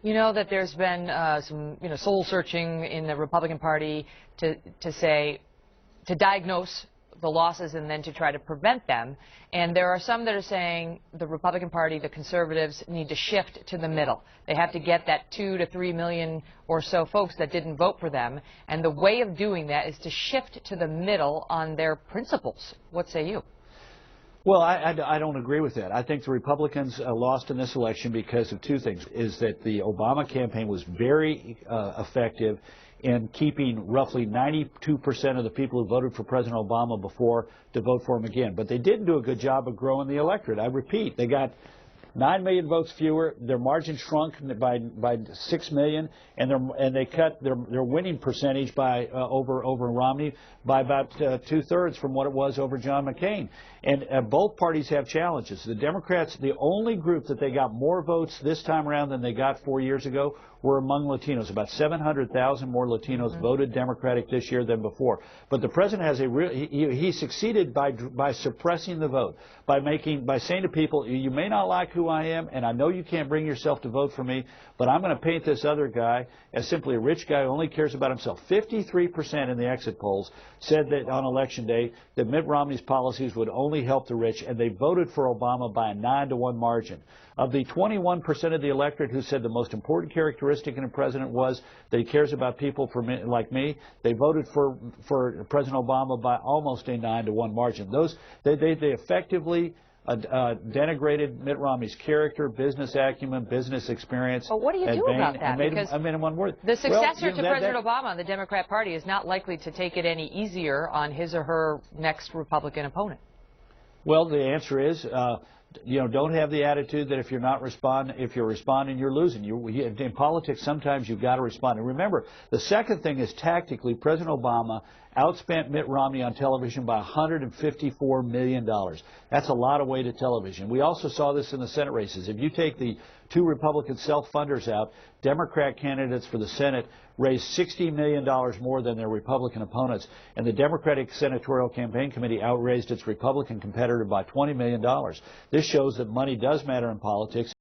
You know that there's been some, soul searching in the Republican Party to diagnose the losses and then to try to prevent them. And there are some that are saying the Republican Party, the conservatives, need to shift to the middle. They have to get that 2 to 3 million or so folks that didn't vote for them. And the way of doing that is to shift to the middle on their principles. What say you? Well, I don't agree with that. I think the Republicans lost in this election because of two things. Is that the Obama campaign was very effective in keeping roughly 92% of the people who voted for President Obama before to vote for him again. But they didn't do a good job of growing the electorate. I repeat, they got 9 million votes fewer. Their margin shrunk by 6 million, and they cut their winning percentage by over Romney by about 2/3 from what it was over John McCain. And both parties have challenges. The Democrats, the only group that they got more votes this time around than they got 4 years ago, were among Latinos. About 700,000 more Latinos voted Democratic this year than before. But the president has a real, he succeeded by suppressing the vote, by saying to people, you may not like who I am, and I know you can't bring yourself to vote for me, but I'm going to paint this other guy as simply a rich guy who only cares about himself. 53% in the exit polls said that on Election Day that Mitt Romney's policies would only help the rich, and they voted for Obama by a 9-to-1 margin. Of the 21% of the electorate who said the most important characteristic in a president was that he cares about people like me, they voted for President Obama by almost a 9-to-1 margin. They effectively denigrated Mitt Romney's character, business acumen, business experience. But what do you do about that? Because I made him unworthy. The successor to President Obama, the Democrat Party, is not likely to take it any easier on his or her next Republican opponent. Well, the answer is, don't have the attitude that if you're responding, you're losing. In politics, sometimes you've got to respond. And remember, the second thing is tactically, President Obama outspent Mitt Romney on television by $154 million. That's a lot of weighted television. We also saw this in the Senate races. If you take the 2 Republican self-funders out, Democrat candidates for the Senate raised $60 million more than their Republican opponents, and the Democratic Senatorial Campaign Committee outraised its Republican competitor by $20 million. This shows that money does matter in politics.